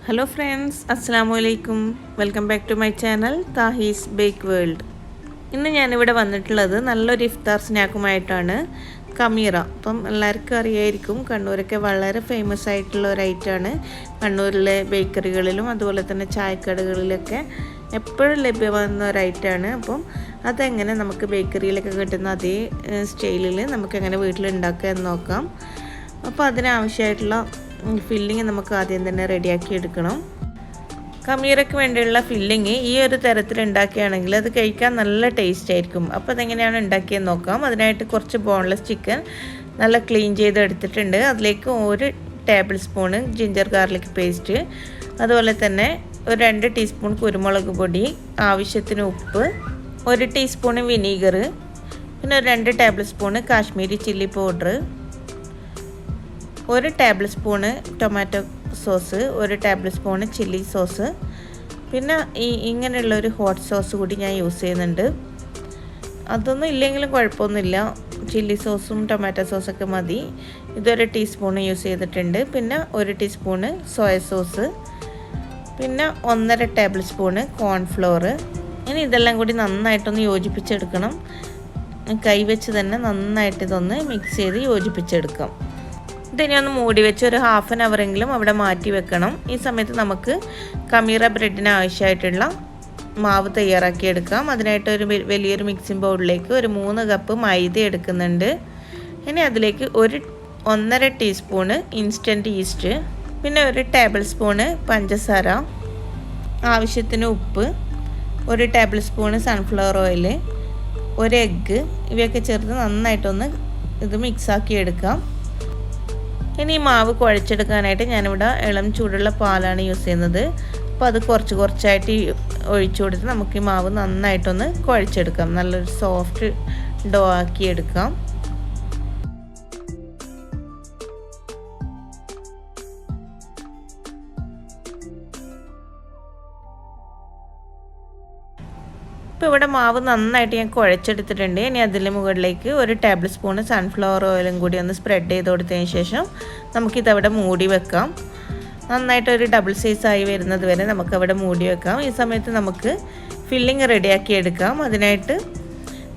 Hello friends, Assalamu alaikum. Welcome back to my channel THAHI'S Bake World. ഇന്ന് ഞാൻ ഇവിടെ വന്നിട്ടുള്ളത് നല്ലൊരു ഇഫ്താർ സ്നാക്കുമായിട്ടാണ് kameera. അപ്പം എല്ലാവർക്കും അറിയായിരിക്കും കണ്ണൂരൊക്കെ വളരെ ഫേമസ് ആയിട്ടുള്ള ഒരു ഐറ്റമാണ്. കണ്ണൂരിലെ ബേക്കറികളിലും അതുപോലെ തന്നെ ചായക്കടകളിലൊക്കെ എപ്പോഴും ലഭ്യമാകുന്ന ഒരു ഐറ്റമാണ്. അപ്പം അതെങ്ങനെ നമുക്ക് ബേക്കറിയിലൊക്കെ കിട്ടുന്ന അതേ സ്റ്റൈലിൽ നമുക്ക് എങ്ങനെ വീട്ടിൽ ഉണ്ടാക്കുക എന്ന് നോക്കാം. അപ്പോൾ അതിനാവശ്യമായിട്ടുള്ള ഫില്ലിങ് നമുക്ക് ആദ്യം തന്നെ റെഡിയാക്കി എടുക്കണം. കമീറയ്ക്ക് വേണ്ടിയുള്ള ഫില്ലിങ് ഈ ഒരു തരത്തിൽ ഉണ്ടാക്കുകയാണെങ്കിൽ അത് കഴിക്കാൻ നല്ല ടേസ്റ്റ് ആയിരിക്കും. അപ്പോൾ അതെങ്ങനെയാണ് ഉണ്ടാക്കിയെന്ന് നോക്കാം. അതിനായിട്ട് കുറച്ച് ബോൺലെസ് ചിക്കൻ നല്ല ക്ലീൻ ചെയ്തെടുത്തിട്ടുണ്ട്. അതിലേക്ക് 1 table spoon ginger garlic paste, അതുപോലെ തന്നെ ഒരു 2 ടീസ്പൂൺ കുരുമുളക് പൊടി, ആവശ്യത്തിന് ഉപ്പ്, 1 ടീസ്പൂൺ വിനീഗർ, പിന്നെ ഒരു 2 table spoon Kashmiri chilli powder, 1 table spoon tomato sauce, 1 table spoon chilli sauce, പിന്നെ ഇങ്ങനെയുള്ള ഒരു ഹോട്ട് സോസ് കൂടി ഞാൻ യൂസ് ചെയ്യുന്നുണ്ട്. അതൊന്നും ഇല്ലെങ്കിലും കുഴപ്പമൊന്നുമില്ല, ചില്ലി സോസും ടൊമാറ്റോ സോസൊക്കെ മതി. ഇതൊരു ടീസ്പൂണ് യൂസ് ചെയ്തിട്ടുണ്ട്. പിന്നെ 1 ടീസ്പൂണ് സോയ സോസ്, പിന്നെ 1.5 ടേബിൾ സ്പൂണ് കോൺഫ്ലോർ. ഇനി ഇതെല്ലാം കൂടി നന്നായിട്ടൊന്ന് യോജിപ്പിച്ചെടുക്കണം. കൈവച്ച് തന്നെ നന്നായിട്ട് ഇതൊന്ന് മിക്സ് ചെയ്ത് യോജിപ്പിച്ചെടുക്കാം. ഇതിനെ ഒന്ന് മൂടി വെച്ച് ഒരു ഹാഫ് ആൻ അവറെങ്കിലും അവിടെ മാറ്റി വെക്കണം. ഈ സമയത്ത് നമുക്ക് kameera ബ്രെഡിന് ആവശ്യമായിട്ടുള്ള മാവ് തയ്യാറാക്കിയെടുക്കാം. അതിനായിട്ട് ഒരു വലിയൊരു മിക്സിംഗ് ബൗളിലേക്ക് ഒരു 3 കപ്പ് മൈദ എടുക്കുന്നുണ്ട്. ഇനി അതിലേക്ക് 1.5 ടീസ്പൂണ് ഇൻസ്റ്റൻറ്റ് ഈസ്റ്റ്, പിന്നെ 1 ടേബിൾ സ്പൂണ് പഞ്ചസാര, ആവശ്യത്തിന് ഉപ്പ്, 1 table spoon sunflower oil, 1 egg, ഇവയൊക്കെ ചേർത്ത് നന്നായിട്ടൊന്ന് ഇത് മിക്സാക്കി എടുക്കാം. ഇനി ഈ മാവ് കുഴച്ചെടുക്കാനായിട്ട് ഞാനിവിടെ ഇളം ചൂടുള്ള പാലാണ് യൂസ് ചെയ്യുന്നത്. അപ്പോൾ അത് കുറച്ചായിട്ട് ഒഴിച്ചു കൊടുത്ത് നമുക്ക് ഈ മാവ് നന്നായിട്ടൊന്ന് കുഴച്ചെടുക്കാം. നല്ലൊരു സോഫ്റ്റ് ഡോ ആക്കി എടുക്കാം. ഇപ്പോൾ ഇവിടെ മാവ് നന്നായിട്ട് ഞാൻ കുഴച്ചെടുത്തിട്ടുണ്ട്. ഇനി അതിന് മുകളിലേക്ക് 1 ടേബിൾ സ്പൂണ് സൺഫ്ലവർ ഓയിലും കൂടി ഒന്ന് സ്പ്രെഡ് ചെയ്ത് കൊടുത്തതിന് ശേഷം നമുക്കിതവിടെ മൂടി വെക്കാം. നന്നായിട്ടൊരു ഡബിൾ സൈസായി വരുന്നത് വരെ നമുക്കവിടെ മൂടി വെക്കാം. ഈ സമയത്ത് നമുക്ക് ഫില്ലിങ് റെഡിയാക്കി എടുക്കാം. അതിനായിട്ട്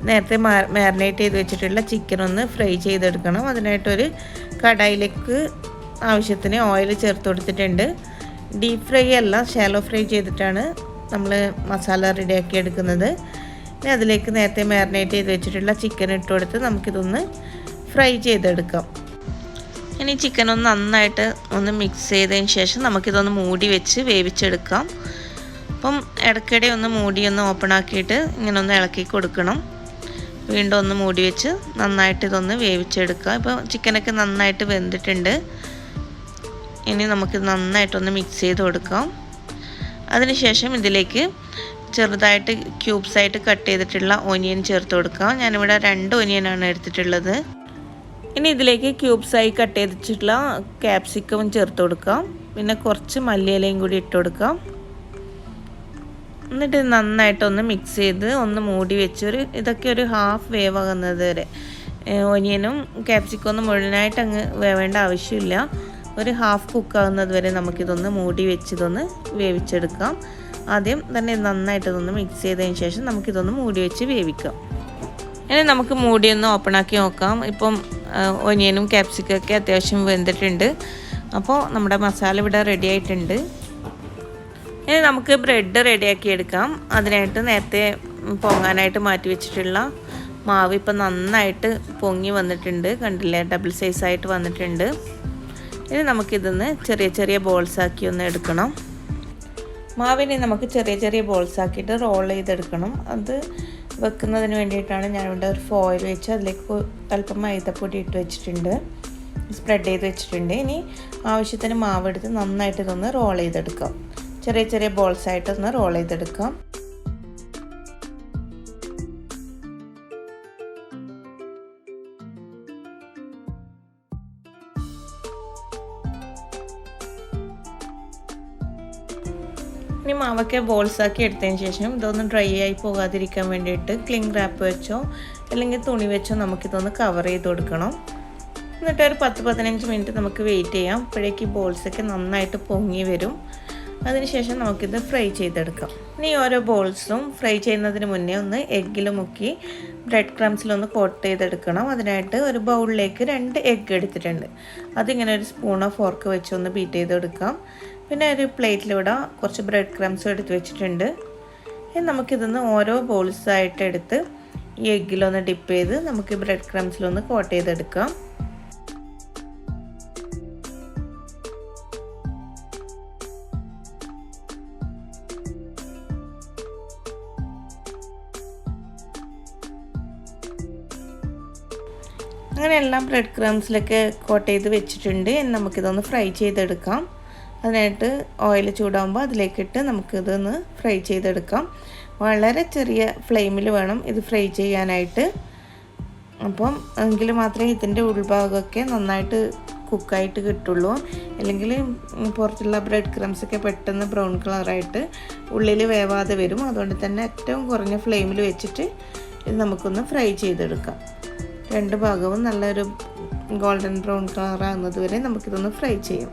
നേരത്തെ മാരിനേറ്റ് ചെയ്ത് വെച്ചിട്ടുള്ള ചിക്കൻ ഒന്ന് ഫ്രൈ ചെയ്തെടുക്കണം. അതിനായിട്ടൊരു കടായിലേക്ക് ആവശ്യത്തിന് ഓയിൽ ചേർത്ത് കൊടുത്തിട്ടുണ്ട്. ഡീപ്പ് ഫ്രൈ അല്ല, ഷാലോ ഫ്രൈ ചെയ്തിട്ടാണ് നമ്മൾ മസാല റെഡിയാക്കി എടുക്കുന്നത്. ഇനി അതിലേക്ക് നേരത്തെ മാരിനേറ്റ് ചെയ്ത് വെച്ചിട്ടുള്ള ചിക്കൻ ഇട്ട് കൊടുത്ത് നമുക്കിതൊന്ന് ഫ്രൈ ചെയ്തെടുക്കാം. ഇനി ചിക്കൻ ഒന്ന് നന്നായിട്ട് ഒന്ന് മിക്സ് ചെയ്തതിന് ശേഷം നമുക്കിതൊന്ന് മൂടി വെച്ച് വേവിച്ചെടുക്കാം. അപ്പം ഇടയ്ക്കിടെ ഒന്ന് മൂടി ഒന്ന് ഓപ്പൺ ആക്കിയിട്ട് ഇങ്ങനെ ഒന്ന് ഇളക്കി കൊടുക്കണം. വീണ്ടും ഒന്ന് മൂടി വെച്ച് നന്നായിട്ട് ഇതൊന്ന് വേവിച്ചെടുക്കാം. ഇപ്പോൾ ചിക്കനൊക്കെ നന്നായിട്ട് വെന്തിട്ടുണ്ട്. ഇനി നമുക്ക് നന്നായിട്ടൊന്ന് മിക്സ് ചെയ്ത് കൊടുക്കാം. അതിനുശേഷം ഇതിലേക്ക് ചെറുതായിട്ട് ക്യൂബ്സായിട്ട് കട്ട് ചെയ്തിട്ടുള്ള ഓനിയൻ ചേർത്ത് കൊടുക്കാം. ഞാനിവിടെ 2 ഓനിയനാണ് എടുത്തിട്ടുള്ളത്. ഇനി ഇതിലേക്ക് ക്യൂബ്സായി കട്ട് ചെയ്തിട്ടുള്ള ക്യാപ്സിക്കം ചേർത്ത് കൊടുക്കാം. പിന്നെ കുറച്ച് മല്ലിയിലയും കൂടി ഇട്ട് കൊടുക്കാം. എന്നിട്ട് നന്നായിട്ടൊന്ന് മിക്സ് ചെയ്ത് ഒന്ന് മൂടി വെച്ചൊരു ഇതൊക്കെ ഒരു ഹാഫ് വേവ് ആകുന്നത് വരെ, ഓനിയനും ക്യാപ്സിക്കം ഒന്നും മുഴുവനായിട്ട് അങ്ങ് വേവേണ്ട ആവശ്യമില്ല. ഒരു ഹാഫ് കുക്കാകുന്നത് വരെ നമുക്കിതൊന്ന് മൂടി വെച്ചിതൊന്ന് വേവിച്ചെടുക്കാം. ആദ്യം തന്നെ നന്നായിട്ടിതൊന്ന് മിക്സ് ചെയ്തതിന് ശേഷം നമുക്കിതൊന്ന് മൂടി വെച്ച് വേവിക്കാം. ഇനി നമുക്ക് മൂടിയൊന്ന് ഓപ്പൺ ആക്കി നോക്കാം. ഇപ്പം ഒനിയനും ക്യാപ്സിക്കൊക്കെ അത്യാവശ്യം വെന്തിട്ടുണ്ട്. അപ്പോൾ നമ്മുടെ മസാല ഇവിടെ റെഡി ആയിട്ടുണ്ട്. ഇനി നമുക്ക് ബ്രെഡ് റെഡിയാക്കി എടുക്കാം. അതിനായിട്ട് നേരത്തെ പൊങ്ങാനായിട്ട് മാറ്റി വെച്ചിട്ടുള്ള മാവ് ഇപ്പം നന്നായിട്ട് പൊങ്ങി വന്നിട്ടുണ്ട്. കണ്ടില്ലേ, ഡബിൾ സൈസായിട്ട് വന്നിട്ടുണ്ട്. ഇനി നമുക്കിതൊന്ന് ചെറിയ ബോൾസാക്കി ഒന്ന് എടുക്കണം. മാവിനെ നമുക്ക് ചെറിയ ബോൾസാക്കിയിട്ട് റോൾ ചെയ്തെടുക്കണം. അത് വെക്കുന്നതിന് വേണ്ടിയിട്ടാണ് ഞാനിവിടെ ഒരു ഫോയിൽ വെച്ച് അതിലേക്ക് അല്പം മൈദപ്പൊടി ഇട്ട് വെച്ചിട്ടുണ്ട്, സ്പ്രെഡ് ചെയ്ത് വെച്ചിട്ടുണ്ട്. ഇനി ആവശ്യത്തിന് മാവെടുത്ത് നന്നായിട്ട് ഇതൊന്ന് റോൾ ചെയ്തെടുക്കാം. ചെറിയ ബോൾസായിട്ടൊന്ന് റോൾ ചെയ്തെടുക്കാം. ഇനി മാവൊക്കെ ബോൾസാക്കി എടുത്തതിന് ശേഷം ഇതൊന്ന് ഡ്രൈ ആയി പോകാതിരിക്കാൻ വേണ്ടിയിട്ട് ക്ലിംഗ് റാപ്പ് വെച്ചോ അല്ലെങ്കിൽ തുണി വെച്ചോ നമുക്കിതൊന്ന് കവർ ചെയ്ത് കൊടുക്കണം. എന്നിട്ട് ഒരു 10-15 മിനിറ്റ് നമുക്ക് വെയിറ്റ് ചെയ്യാം. അപ്പോഴേക്ക് ബോൾസൊക്കെ നന്നായിട്ട് പൊങ്ങി വരും. അതിനുശേഷം നമുക്കിത് ഫ്രൈ ചെയ്തെടുക്കാം. ഇനി ഓരോ ബോൾസും ഫ്രൈ ചെയ്യുന്നതിന് മുന്നേ ഒന്ന് എഗ്ഗിൽ മുക്കി ബ്രെഡ് ക്രംസിലൊന്ന് കോട്ട് ചെയ്തെടുക്കണം. അതിനായിട്ട് ഒരു ബൗളിലേക്ക് 2 എഗ്ഗ് എടുത്തിട്ടുണ്ട്. അതിങ്ങനെ ഒരു സ്പൂണോ ഫോർക്ക് വെച്ച് ഒന്ന് ബീറ്റ് ചെയ്തെടുക്കാം. പിന്നെ ഒരു പ്ലേറ്റിലൂടെ കുറച്ച് ബ്രെഡ് ക്രംസും എടുത്ത് വെച്ചിട്ടുണ്ട്. ഇനി നമുക്കിതൊന്ന് ഓരോ ബോൾസായിട്ട് എടുത്ത് ഈ എഗ്ഗിലൊന്ന് ഡിപ്പ് ചെയ്ത് നമുക്ക് ബ്രെഡ് ക്രംസിലൊന്ന് കോട്ട് ചെയ്തെടുക്കാം. അങ്ങനെ എല്ലാം ബ്രെഡ് ക്രംസിലൊക്കെ കോട്ട് ചെയ്ത് വെച്ചിട്ടുണ്ട്. നമുക്കിതൊന്ന് ഫ്രൈ ചെയ്തെടുക്കാം. അതിനായിട്ട് ഓയിൽ ചൂടാകുമ്പോൾ അതിലേക്കിട്ട് നമുക്കിതൊന്ന് ഫ്രൈ ചെയ്തെടുക്കാം. വളരെ ചെറിയ ഫ്ലെയിമിൽ വേണം ഇത് ഫ്രൈ ചെയ്യാനായിട്ട്. അപ്പം എങ്കിൽ മാത്രമേ ഇതിൻ്റെ ഉൾഭാഗമൊക്കെ നന്നായിട്ട് കുക്കായിട്ട് കിട്ടുള്ളൂ. അല്ലെങ്കിൽ പുറത്തുള്ള ബ്രെഡ് ക്രംസൊക്കെ പെട്ടെന്ന് ബ്രൗൺ കളറായിട്ട് ഉള്ളിൽ വേവാതെ വരും. അതുകൊണ്ട് തന്നെ ഏറ്റവും കുറഞ്ഞ ഫ്ലെയിമിൽ വെച്ചിട്ട് ഇത് നമുക്കൊന്ന് ഫ്രൈ ചെയ്തെടുക്കാം. 2 ഭാഗവും നല്ലൊരു ഗോൾഡൻ ബ്രൗൺ കളറാകുന്നത് വരെ നമുക്കിതൊന്ന് ഫ്രൈ ചെയ്യാം.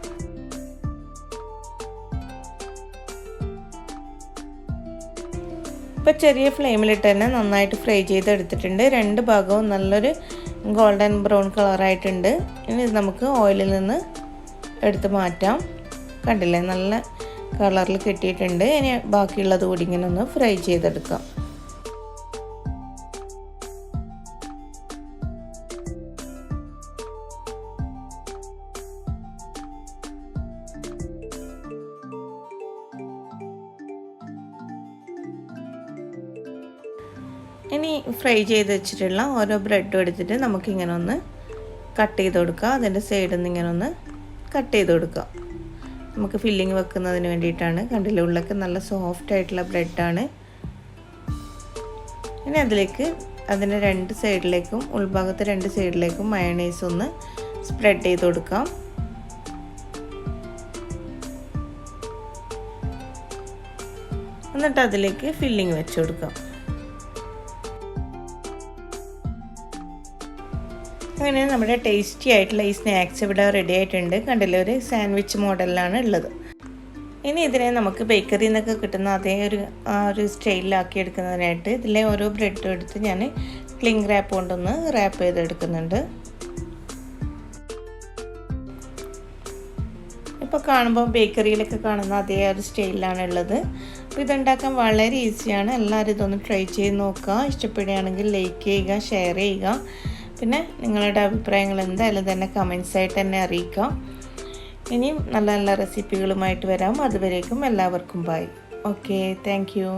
ഇപ്പോൾ ചെറിയ ഫ്ലെയിമിലിട്ട് തന്നെ നന്നായിട്ട് ഫ്രൈ ചെയ്തെടുത്തിട്ടുണ്ട്. 2 ഭാഗവും നല്ലൊരു ഗോൾഡൻ ബ്രൗൺ കളറായിട്ടുണ്ട്. ഇനി ഇത് നമുക്ക് ഓയിലിൽ നിന്ന് എടുത്ത് മാറ്റാം. കണ്ടില്ലേ, നല്ല കളറിൽ കിട്ടിയിട്ടുണ്ട്. ഇനി ബാക്കിയുള്ളത് കൂടി ഇങ്ങനെ ഒന്ന് ഫ്രൈ ചെയ്തെടുക്കാം. ഇനി ഫ്രൈ ചെയ്ത് വെച്ചിട്ടുള്ള ഓരോ ബ്രെഡും എടുത്തിട്ട് നമുക്കിങ്ങനെ ഒന്ന് കട്ട് ചെയ്ത് കൊടുക്കുക. അതിൻ്റെ സൈഡിൽ നിന്ന് ഇങ്ങനെ ഒന്ന് കട്ട് ചെയ്ത് കൊടുക്കുക. നമുക്ക് ഫില്ലിങ് വെക്കുന്നതിന് വേണ്ടിയിട്ടാണ്. കണ്ടില്ലേ, ഉള്ളൊക്കെ നല്ല സോഫ്റ്റ് ആയിട്ടുള്ള ബ്രെഡാണ്. ഇനി അതിലേക്ക് അതിൻ്റെ 2 സൈഡിലേക്കും ഉൾഭാഗത്തെ 2 സൈഡിലേക്കും മയണൈസ് ഒന്ന് സ്പ്രെഡ് ചെയ്ത് കൊടുക്കാം. എന്നിട്ട് അതിലേക്ക് ഫില്ലിങ് വെച്ച് കൊടുക്കാം. അങ്ങനെ നമ്മുടെ ടേസ്റ്റി ആയിട്ടുള്ള ഈ സ്നാക്സ് ഇവിടെ റെഡി ആയിട്ടുണ്ട്. കണ്ടില്ലേ, ഒരു സാൻഡ്വിച്ച് മോഡലിലാണ് ഉള്ളത്. ഇനി ഇതിനെ നമുക്ക് ബേക്കറിയിൽ നിന്നൊക്കെ കിട്ടുന്ന അതേ ഒരു സ്റ്റൈലിലാക്കി എടുക്കുന്നതിനായിട്ട് ഇതിലെ ഓരോ ബ്രെഡും എടുത്ത് ഞാൻ ക്ലിംഗ് റാപ്പ് കൊണ്ടൊന്ന് റാപ്പ് ചെയ്തെടുക്കുന്നുണ്ട്. ഇപ്പോൾ കാണുമ്പോൾ ബേക്കറിയിലൊക്കെ കാണുന്ന അതേ ഒരു സ്റ്റൈലിലാണ് ഉള്ളത്. അപ്പോൾ ഇതുണ്ടാക്കാൻ വളരെ ഈസിയാണ്. എല്ലാവരും ഇതൊന്ന് ട്രൈ ചെയ്ത് നോക്കുക. ഇഷ്ടപ്പെടുകയാണെങ്കിൽ ലൈക്ക് ചെയ്യുക, ഷെയർ ചെയ്യുക. പിന്നെ നിങ്ങളുടെ അഭിപ്രായങ്ങൾ എന്തായാലും തന്നെ കമൻസായിട്ട് തന്നെ അറിയിക്കാം. ഇനിയും നല്ല നല്ല റെസിപ്പികളുമായിട്ട് വരാം. അതുവരേക്കും എല്ലാവർക്കും ബൈ. Okay, thank you.